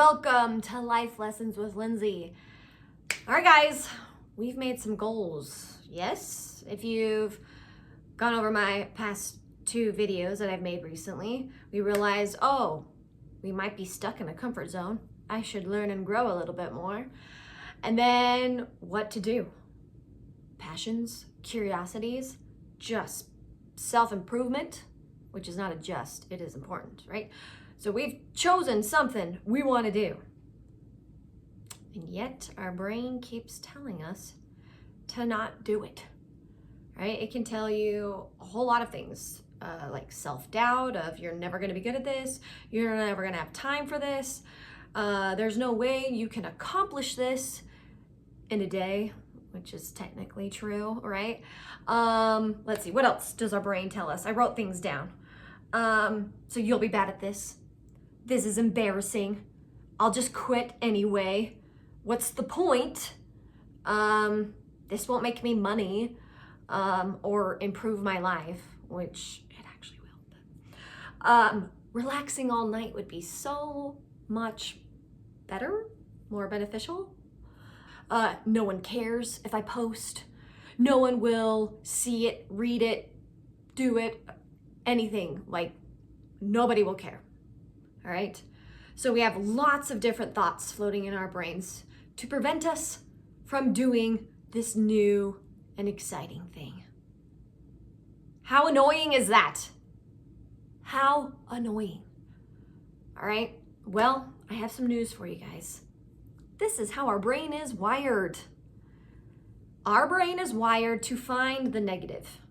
Welcome to Life Lessons with Lindsay. All right, guys, we've made some goals. Yes, if you've gone over my past 2 videos that I've made recently, we realized, we might be stuck in a comfort zone. I should learn and grow a little bit more. And then what to do. Passions, curiosities, just self-improvement, which is not a just, it is important, right? So we've chosen something we want to do. And yet our brain keeps telling us to not do it, right? It can tell you a whole lot of things, like self-doubt of you're never going to be good at this, you're never going to have time for this, there's no way you can accomplish this in a day, which is technically true, right? Let's see, what else does our brain tell us? I wrote things down. So you'll be bad at this. This is embarrassing. I'll just quit anyway. What's the point? This won't make me money, or improve my life, which it actually will. But, relaxing all night would be so much better, more beneficial. No one cares if I post. No one will see it, read it, do it, anything. Like, nobody will care. All right? So we have lots of different thoughts floating in our brains to prevent us from doing this new and exciting thing. How annoying is that? How annoying. All right? Well, I have some news for you guys. This is how our brain is wired. Our brain is wired to find the negative.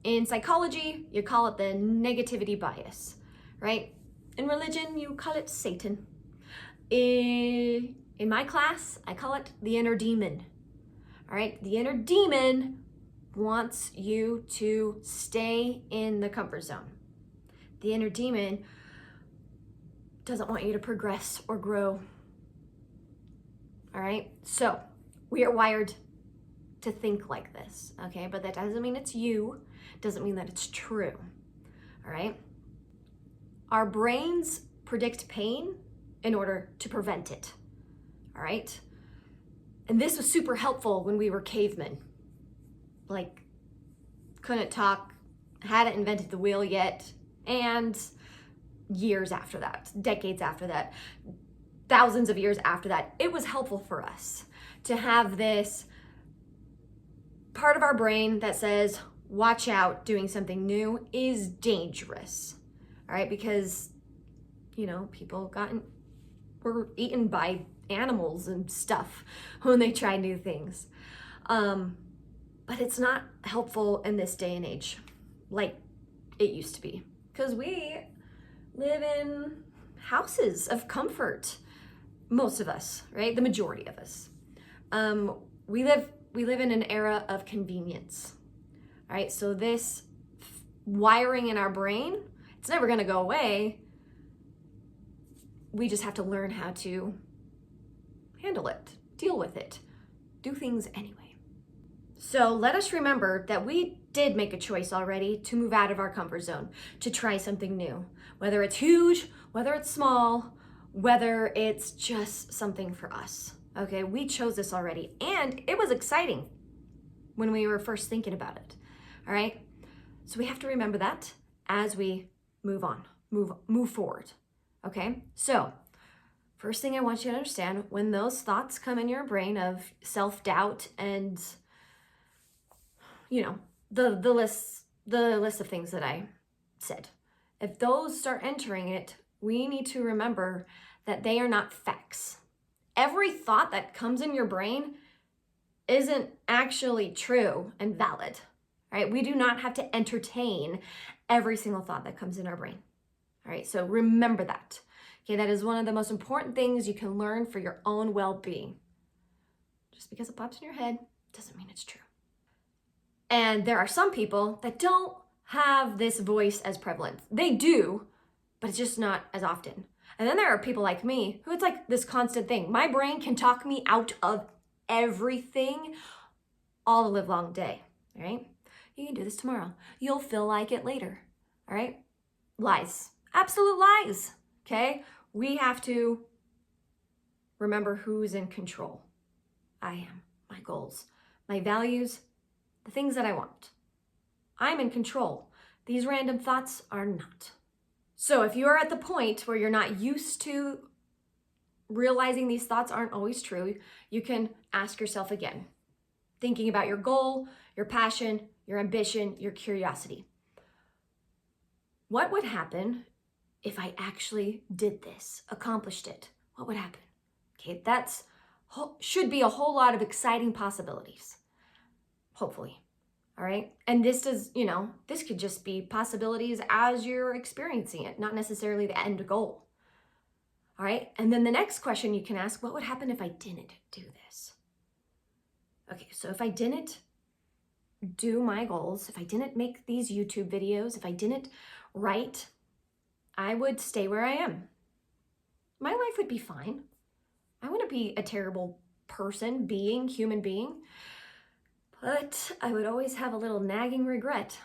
In psychology, you call it the negativity bias, right? In religion, you call it Satan. In my class, I call it the inner demon. All right, the inner demon wants you to stay in the comfort zone. The inner demon doesn't want you to progress or grow. All right, so we are wired to think like this, okay? But that doesn't mean it's you, doesn't mean that it's true, all right? Our brains predict pain in order to prevent it, all right? And this was super helpful when we were cavemen. Like, couldn't talk, hadn't invented the wheel yet, and years after that, decades after that, thousands of years after that, it was helpful for us to have this part of our brain that says, watch out, doing something new is dangerous. All right, because, people were eaten by animals and stuff when they try new things. But it's not helpful in this day and age like it used to be, because we live in houses of comfort, most of us, right? The majority of us. We live in an era of convenience, all right? So this wiring in our brain, it's never going to go away. We just have to learn how to handle it, deal with it, do things anyway. So let us remember that we did make a choice already to move out of our comfort zone, to try something new, whether it's huge, whether it's small, whether it's just something for us. Okay, we chose this already, and it was exciting when we were first thinking about it. All right, so we have to remember that as we move on, move forward. Okay, so first thing I want you to understand, when those thoughts come in your brain of self-doubt and the list of things that I said, if those start entering it, we need to remember that they are not facts. Every thought that comes in your brain isn't actually true and valid, right? We do not have to entertain every single thought that comes in our brain. All right, so remember that. Okay, that is one of the most important things you can learn for your own well-being. Just because it pops in your head doesn't mean it's true. And there are some people that don't have this voice as prevalent. They do, but it's just not as often. And then there are people like me who it's like this constant thing. My brain can talk me out of everything all the live long day, all right? You can do this tomorrow. You'll feel like it later, all right? Lies, absolute lies, okay? We have to remember who's in control. I am. My goals, my values, the things that I want. I'm in control. These random thoughts are not. So if you are at the point where you're not used to realizing these thoughts aren't always true, you can ask yourself again, thinking about your goal, your passion, your ambition, your curiosity. What would happen if I actually did this, accomplished it? What would happen? Okay, that's should be a whole lot of exciting possibilities, hopefully. All right. And this does, this could just be possibilities as you're experiencing it, not necessarily the end goal. All right. And then the next question you can ask, what would happen if I didn't do this? Okay. So if I didn't do my goals, if I didn't make these YouTube videos, if I didn't write, I would stay where I am. My life would be fine. I wouldn't be a terrible person, human being. But I would always have a little nagging regret.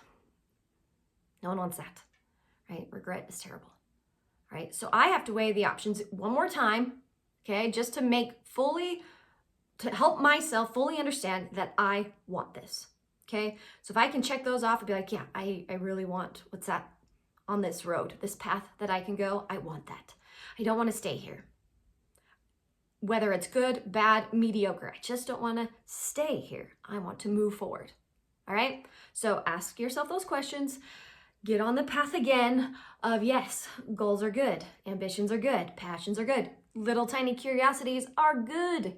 No one wants that, right? Regret is terrible, right? So I have to weigh the options one more time, okay? Just to help myself fully understand that I want this, okay? So if I can check those off and be like, yeah, I really want, what's that on this road, this path that I can go, I want that. I don't want to stay here. Whether it's good, bad, mediocre, I just don't want to stay here. I want to move forward. All right? So ask yourself those questions. Get on the path again of yes, goals are good, ambitions are good, passions are good, little tiny curiosities are good.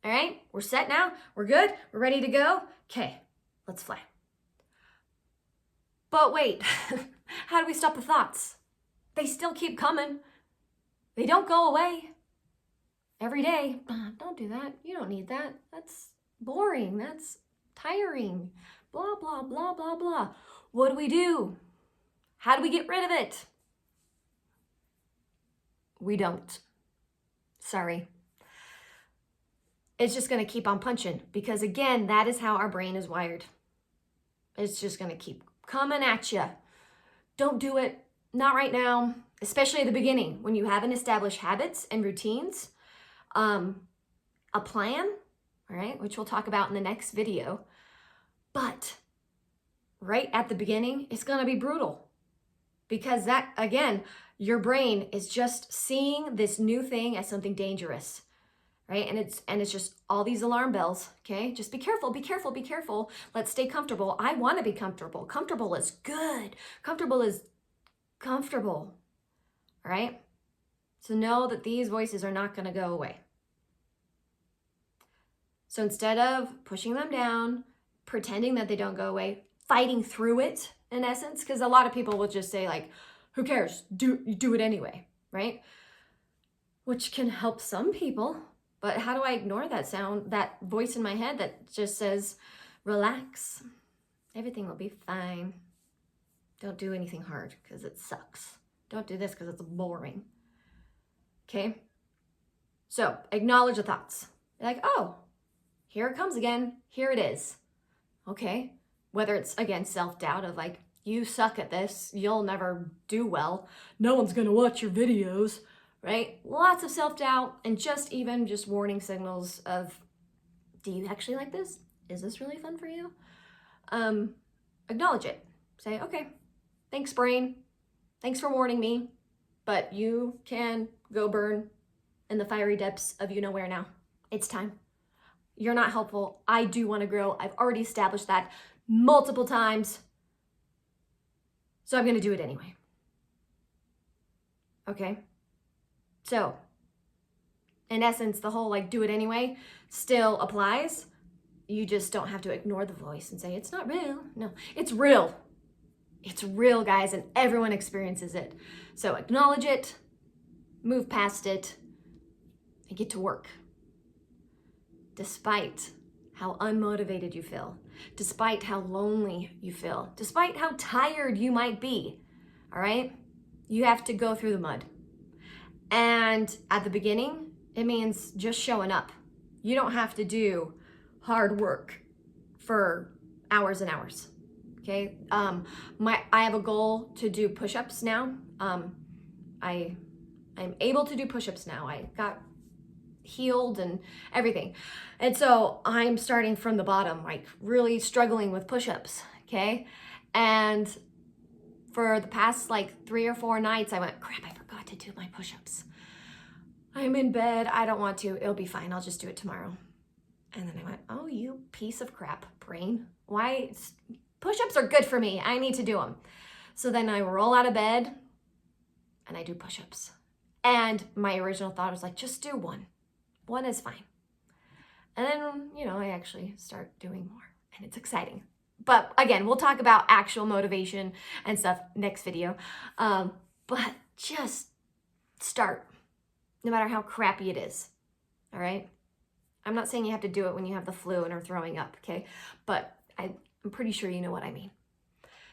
All right? We're set now. We're good. We're ready to go. Okay, let's fly. But wait, how do we stop the thoughts? They still keep coming. They don't go away. Every day, don't do that. You don't need that. That's boring. That's tiring. Blah, blah, blah, blah, blah. What do we do? How do we get rid of it? We don't. Sorry. It's just going to keep on punching because, again, that is how our brain is wired. It's just going to keep coming at you. Don't do it. Not right now, especially at the beginning when you haven't established habits and routines. A plan, all right, which we'll talk about in the next video. But right at the beginning, it's going to be brutal because that, again, your brain is just seeing this new thing as something dangerous, right? And it's just all these alarm bells, okay? Just be careful, be careful, be careful. Let's stay comfortable. I want to be comfortable. Comfortable is good. Comfortable is comfortable, all right? So know that these voices are not going to go away. So instead of pushing them down, pretending that they don't go away, fighting through it, in essence, because a lot of people will just say like, who cares? Do it anyway, right? Which can help some people, but how do I ignore that voice in my head that just says, relax, everything will be fine. Don't do anything hard because it sucks. Don't do this because it's boring. Okay? So acknowledge the thoughts. You're like, oh, here it comes again. Here it is. Okay. Whether it's, again, self-doubt of like, you suck at this. You'll never do well. No one's going to watch your videos, right? Lots of self-doubt and just warning signals of, do you actually like this? Is this really fun for you? Acknowledge it. Say, okay, thanks, brain. Thanks for warning me, but you can go burn in the fiery depths of you-know-where now. It's time. You're not helpful. I do want to grow. I've already established that multiple times. So I'm going to do it anyway. Okay? So, in essence, the whole like do it anyway still applies. You just don't have to ignore the voice and say, it's not real. No, it's real. It's real, guys, and everyone experiences it. So acknowledge it, move past it, and get to work. Despite how unmotivated you feel, despite how lonely you feel, despite how tired you might be, all right? You have to go through the mud. And at the beginning, it means just showing up. You don't have to do hard work for hours and hours, okay? I have a goal to do push-ups now. I'm able to do push-ups now. I got healed and everything. And so I'm starting from the bottom, like really struggling with push-ups, okay? And for the past like 3 or 4 nights, I went, crap, I forgot to do my push-ups. I'm in bed, I don't want to, it'll be fine, I'll just do it tomorrow. And then I went, oh, you piece of crap, brain. Why? Push-ups are good for me, I need to do them. So then I roll out of bed and I do push-ups. And my original thought was like, just do one. One is fine. And then, you know, I actually start doing more and it's exciting. But again, we'll talk about actual motivation and stuff next video. But just start, no matter how crappy it is, all right? I'm not saying you have to do it when you have the flu and are throwing up, okay? But I'm pretty sure you know what I mean.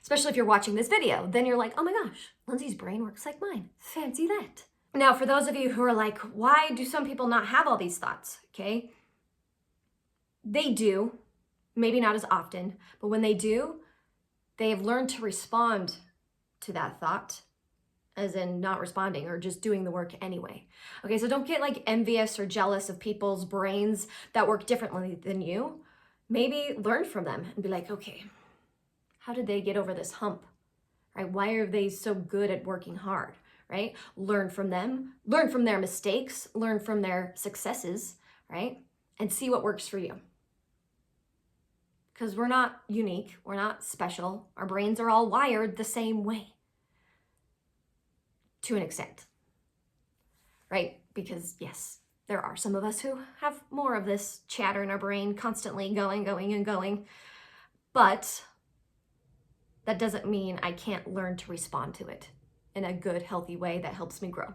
Especially if you're watching this video, then you're like, oh my gosh, Lindsay's brain works like mine. Fancy that. Now, for those of you who are like, why do some people not have all these thoughts, okay? They do, maybe not as often, but when they do, they have learned to respond to that thought, as in not responding or just doing the work anyway. Okay, so don't get like envious or jealous of people's brains that work differently than you. Maybe learn from them and be like, okay, how did they get over this hump, right? Why are they so good at working hard, right? Learn from them, learn from their mistakes, learn from their successes, right? And see what works for you. Because we're not unique, we're not special. Our brains are all wired the same way. To an extent, right? Because yes, there are some of us who have more of this chatter in our brain constantly going, and going. But that doesn't mean I can't learn to respond to it in a good, healthy way that helps me grow,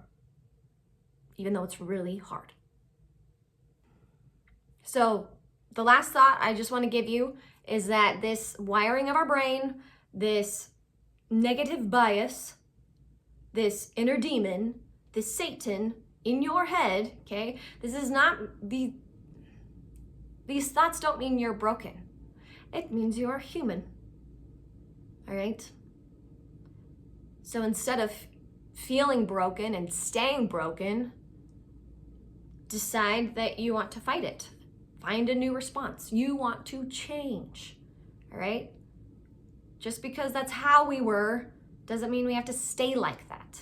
even though it's really hard. So the last thought I just want to give you is that this wiring of our brain, this negative bias, this inner demon, this Satan in your head, okay? This is not, these thoughts don't mean you're broken. It means you are human, all right? So instead of feeling broken and staying broken, decide that you want to fight it. Find a new response. You want to change, all right? Just because that's how we were doesn't mean we have to stay like that,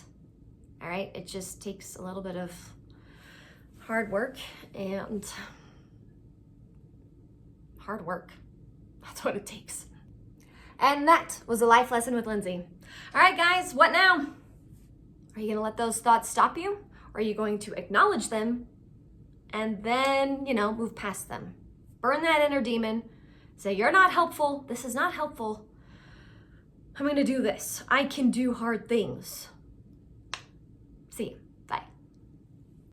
all right? It just takes a little bit of hard work and hard work. That's what it takes. And that was a life lesson with Lindsay. All right, guys, what now? Are you gonna let those thoughts stop you? Or are you going to acknowledge them and then, you know, move past them? Burn that inner demon, say, you're not helpful, this is not helpful. I'm gonna do this. I can do hard things. See you.